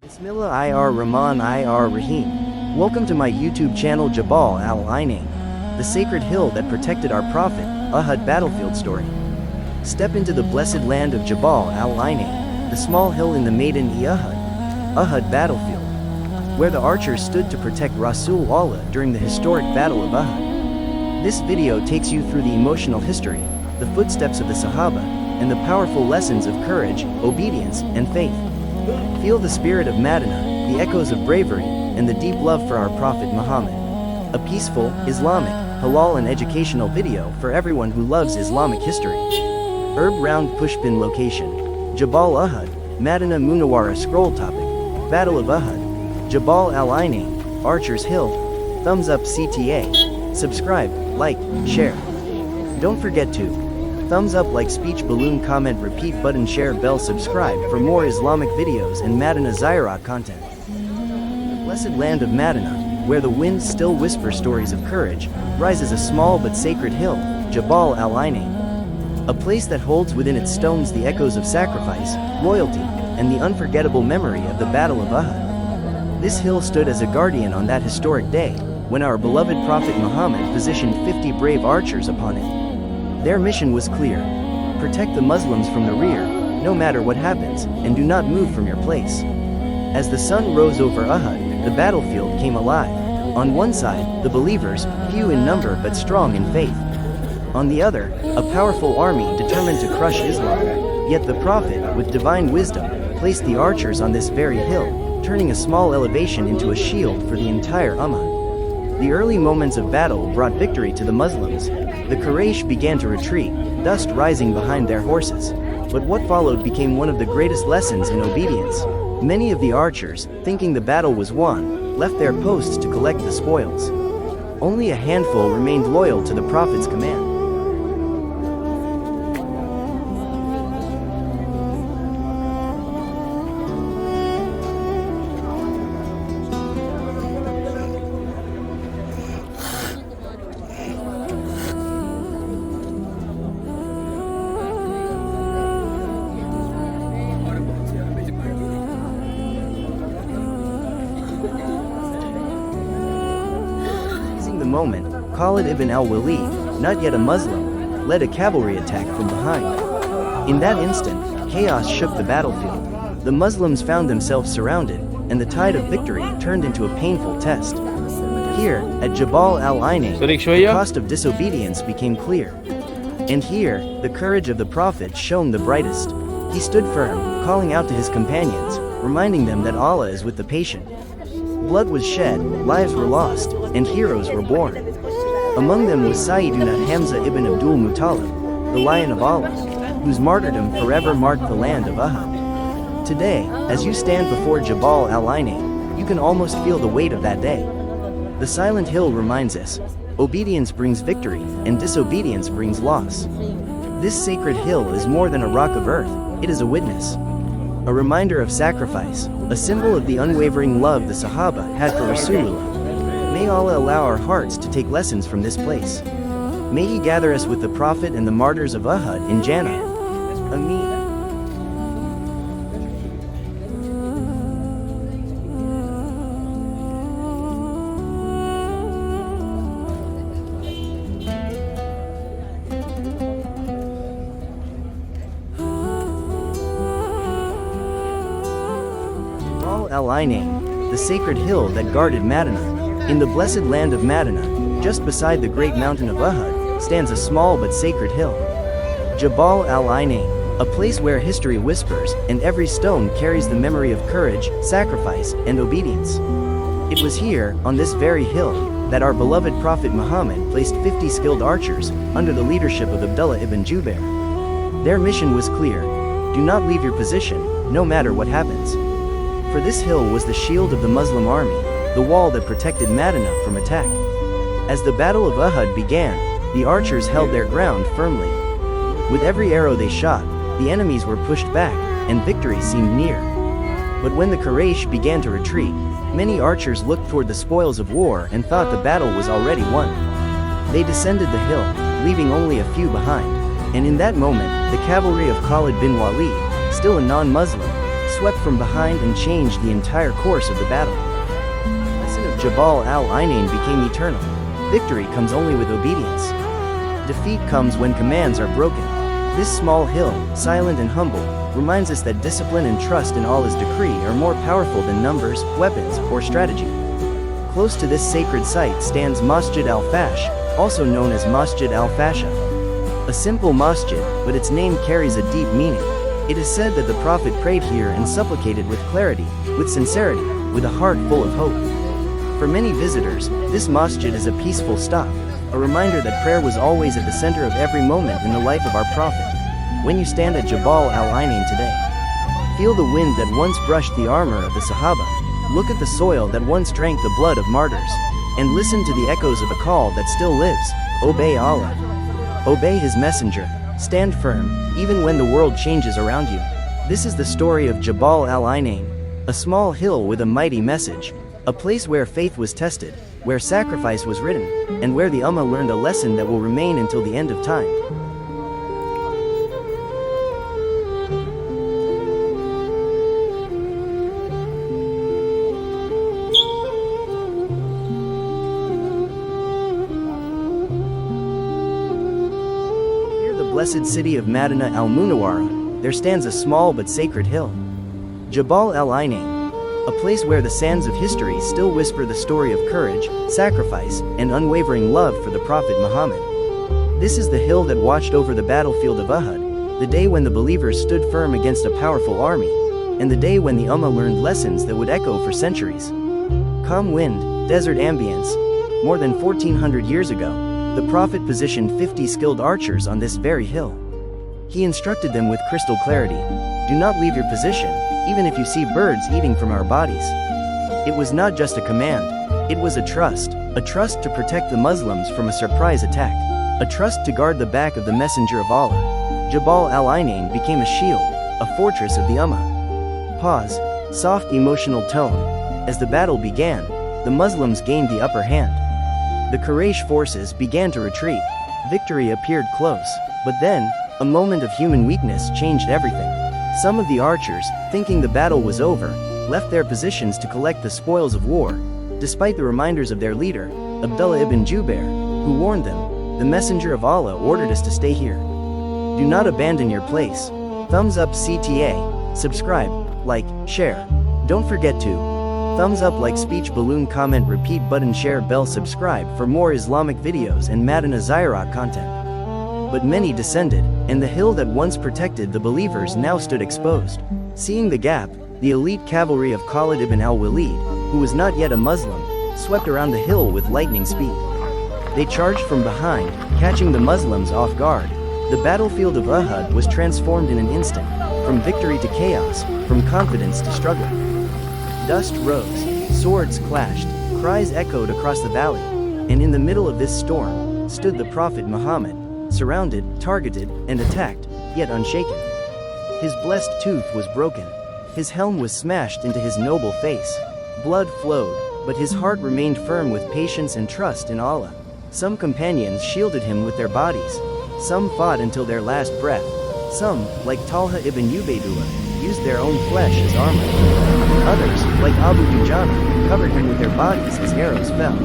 Bismillahir-Rahmanir-Rahim. Welcome to my YouTube channel Jabal al-Ainain, the sacred hill that protected our Prophet, Uhud Battlefield story. Step into the blessed land of Jabal al-Ainain, the small hill in the Maidan-e-Uhud, Uhud Battlefield, where the archers stood to protect Rasool Allah during the historic Battle of Uhud. This video takes you through the emotional history, the footsteps of the Sahaba, and the powerful lessons of courage, obedience, and faith. Feel the spirit of Madinah, the echoes of bravery, and the deep love for our Prophet Muhammad. A peaceful, Islamic, halal and educational video for everyone who loves Islamic history. Herb Round Pushpin Location: Jabal Uhud, Madinah Munawwarah. Scroll topic: Battle of Uhud, Jabal al-Ainain, Archer's Hill. Thumbs up CTA. Subscribe, like, share. Don't forget to thumbs up, like, speech, balloon, comment, repeat button, share, bell, subscribe for more Islamic videos and Madinah Ziyarat content. The blessed land of Madinah, where the wind still whispers stories of courage, rises a small but sacred hill, Jabal al-Ainain. A place that holds within its stones the echoes of sacrifice, loyalty, and the unforgettable memory of the Battle of Uhud. This hill stood as a guardian on that historic day, when our beloved Prophet Muhammad positioned 50 brave archers upon it. Their mission was clear: protect the Muslims from the rear, no matter what happens, and do not move from your place. As the sun rose over Uhud, the battlefield came alive. On one side, the believers, few in number but strong in faith. On the other, a powerful army determined to crush Islam. Yet the Prophet, with divine wisdom, placed the archers on this very hill, turning a small elevation into a shield for the entire Ummah. The early moments of battle brought victory to the Muslims. The Quraysh began to retreat, dust rising behind their horses. But what followed became one of the greatest lessons in obedience. Many of the archers, thinking the battle was won, left their posts to collect the spoils. Only a handful remained loyal to the Prophet's command. Moment, Khalid ibn al-Walid, not yet a Muslim, led a cavalry attack from behind. In that instant, chaos shook the battlefield. The Muslims found themselves surrounded, and the tide of victory turned into a painful test. Here, at Jabal al-Ainain, the cost of disobedience became clear. And here, the courage of the Prophet shone the brightest. He stood firm, calling out to his companions, reminding them that Allah is with the patient. Blood was shed, lives were lost, and heroes were born. Among them was Sayyiduna Hamza ibn Abdul Muttalib, the Lion of Allah, whose martyrdom forever marked the land of Uhud. Today, as you stand before Jabal al-Ainain, you can almost feel the weight of that day. The silent hill reminds us, obedience brings victory, and disobedience brings loss. This sacred hill is more than a rock of earth, it is a witness. A reminder of sacrifice, a symbol of the unwavering love the Sahaba had for Rasool Allah. May Allah allow our hearts to take lessons from this place. May He gather us with the Prophet and the martyrs of Uhud in Jannah. Ameen. Jabal al-Ainain, the sacred hill that guarded Madinah. In the blessed land of Madinah, just beside the great mountain of Uhud, stands a small but sacred hill. Jabal al-Ainain, a place where history whispers, and every stone carries the memory of courage, sacrifice, and obedience. It was here, on this very hill, that our beloved Prophet Muhammad placed 50 skilled archers, under the leadership of Abdullah ibn Jubair. Their mission was clear: do not leave your position, no matter what happens. For this hill was the shield of the Muslim army, the wall that protected Madinah from attack. As the Battle of Uhud began, the archers held their ground firmly. With every arrow they shot, the enemies were pushed back, and victory seemed near. But when the Quraysh began to retreat, many archers looked toward the spoils of war and thought the battle was already won. They descended the hill, leaving only a few behind. And in that moment, the cavalry of Khalid bin Walid, still a non-Muslim, swept from behind and changed the entire course of the battle. The lesson of Jabal al-Ainain became eternal. Victory comes only with obedience. Defeat comes when commands are broken. This small hill, silent and humble, reminds us that discipline and trust in Allah's decree are more powerful than numbers, weapons, or strategy. Close to this sacred site stands Masjid al-Fash, also known as Masjid al-Fasha. A simple masjid, but its name carries a deep meaning. It is said that the Prophet prayed here and supplicated with clarity, with sincerity, with a heart full of hope. For many visitors, this masjid is a peaceful stop, a reminder that prayer was always at the center of every moment in the life of our Prophet. When you stand at Jabal al-Ainain today, feel the wind that once brushed the armor of the Sahaba, look at the soil that once drank the blood of martyrs, and listen to the echoes of a call that still lives: obey Allah. Obey His messenger, stand firm, even when the world changes around you. This is the story of Jabal al-Ainain, a small hill with a mighty message, a place where faith was tested, where sacrifice was written, and where the Ummah learned a lesson that will remain until the end of time. Blessed city of Madinah al-Munawwarah, there stands a small but sacred hill. Jabal al-Ainain, a place where the sands of history still whisper the story of courage, sacrifice, and unwavering love for the Prophet Muhammad. This is the hill that watched over the battlefield of Uhud, the day when the believers stood firm against a powerful army, and the day when the Ummah learned lessons that would echo for centuries. Calm wind, desert ambience. More than 1400 years ago, the Prophet positioned 50 skilled archers on this very hill. He instructed them with crystal clarity: do not leave your position, even if you see birds eating from our bodies. It was not just a command, it was a trust to protect the Muslims from a surprise attack, a trust to guard the back of the messenger of Allah. Jabal al-Ainain became a shield, a fortress of the Ummah. Pause, soft emotional tone. As the battle began, the Muslims gained the upper hand. The Quraysh forces began to retreat. Victory appeared close, but then, a moment of human weakness changed everything. Some of the archers, thinking the battle was over, left their positions to collect the spoils of war, despite the reminders of their leader, Abdullah ibn Jubair, who warned them, "The messenger of Allah ordered us to stay here. Do not abandon your place." Thumbs up CTA, subscribe, like, share. Don't forget to thumbs up, like, speech, balloon, comment, repeat button, share, bell, subscribe for more Islamic videos and Madinah Ziyarat content. But many descended, and the hill that once protected the believers now stood exposed. Seeing the gap, the elite cavalry of Khalid ibn al-Walid, who was not yet a Muslim, swept around the hill with lightning speed. They charged from behind, catching the Muslims off guard. The battlefield of Uhud was transformed in an instant, from victory to chaos, from confidence to struggle. Dust rose, swords clashed, cries echoed across the valley, and in the middle of this storm, stood the Prophet Muhammad, surrounded, targeted, and attacked, yet unshaken. His blessed tooth was broken. His helm was smashed into his noble face. Blood flowed, but his heart remained firm with patience and trust in Allah. Some companions shielded him with their bodies. Some fought until their last breath. Some, like Talha ibn Ubaidullah, used their own flesh as armor. Others, like Abu Dujana, covered him with their bodies as arrows fell.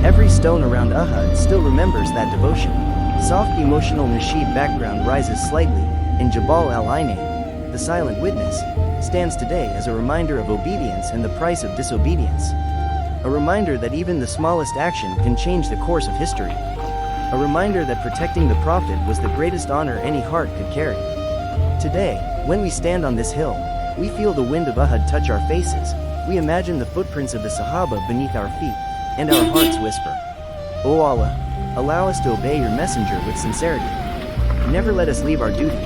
Every stone around Uhud still remembers that devotion. Soft emotional nasheed background rises slightly, and Jabal al-Ainain, the silent witness, stands today as a reminder of obedience and the price of disobedience. A reminder that even the smallest action can change the course of history. A reminder that protecting the Prophet was the greatest honor any heart could carry. Today, when we stand on this hill, we feel the wind of Uhud touch our faces, we imagine the footprints of the Sahaba beneath our feet, and our hearts whisper, "O Allah, allow us to obey your messenger with sincerity. Never let us leave our duty.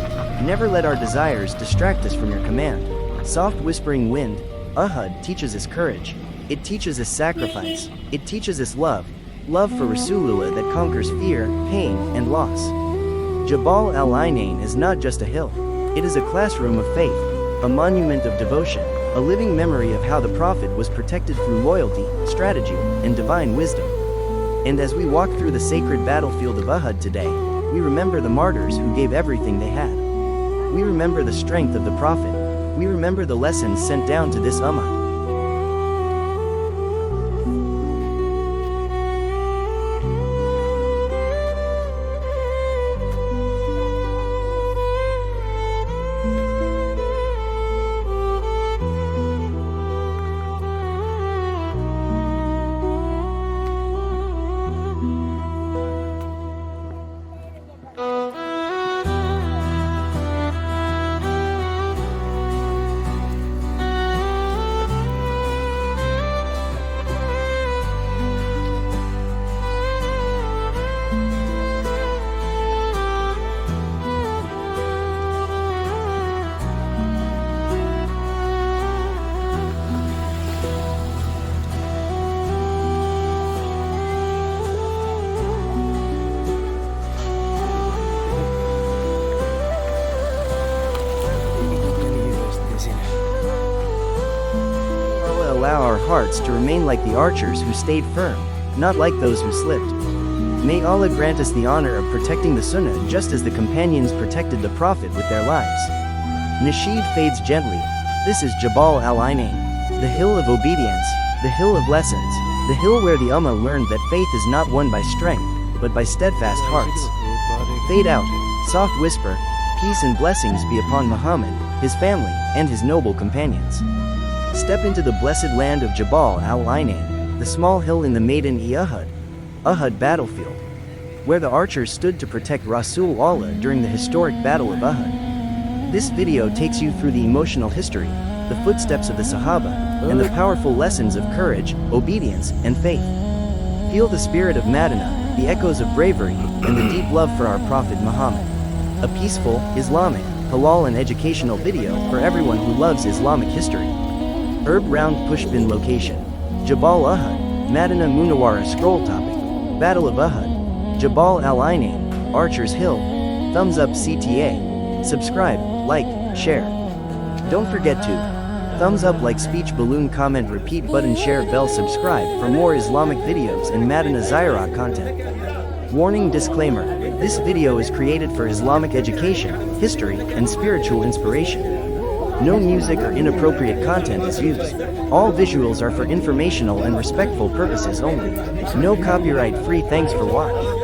Never let our desires distract us from your command." Soft whispering wind, Uhud teaches us courage. It teaches us sacrifice. It teaches us love for Rasool Allah that conquers fear, pain, and loss. Jabal al-Ainain is not just a hill. It is a classroom of faith, a monument of devotion, a living memory of how the Prophet was protected through loyalty, strategy, and divine wisdom. And as we walk through the sacred battlefield of Uhud today, we remember the martyrs who gave everything they had. We remember the strength of the Prophet, We remember the lessons sent down to this ummah. Allow our hearts to remain like the archers who stayed firm, not like those who slipped. May Allah grant us the honor of protecting the Sunnah just as the companions protected the Prophet with their lives. Nasheed fades gently. This is Jabal al-Ainain, the hill of obedience, the hill of lessons, the hill where the Ummah learned that faith is not won by strength, but by steadfast hearts. Fade out, soft whisper, peace and blessings be upon Muhammad, his family, and his noble companions. Step into the blessed land of Jabal al-Ainain, the small hill in the Maidan-e-Uhud, Uhud Battlefield, where the archers stood to protect Rasool Allah during the historic Battle of Uhud. This video takes you through the emotional history, the footsteps of the Sahaba, and the powerful lessons of courage, obedience, and faith. Feel the spirit of Madinah, the echoes of bravery, and the deep love for our Prophet Muhammad. A peaceful, Islamic, halal and educational video for everyone who loves Islamic history. Herb Round Pushpin location. Jabal Uhud, Madinah Munawwarah scroll topic. Battle of Uhud. Jabal al-Ainain, Archer's Hill. Thumbs up CTA. Subscribe, like, share. Don't forget to thumbs up, like, speech, balloon, comment, repeat button, share, bell, subscribe for more Islamic videos and Madinah Ziyarah content. Warning disclaimer. This video is created for Islamic education, history, and spiritual inspiration. No music or inappropriate content is used. All visuals are for informational and respectful purposes only. No copyright free. Thanks for watching.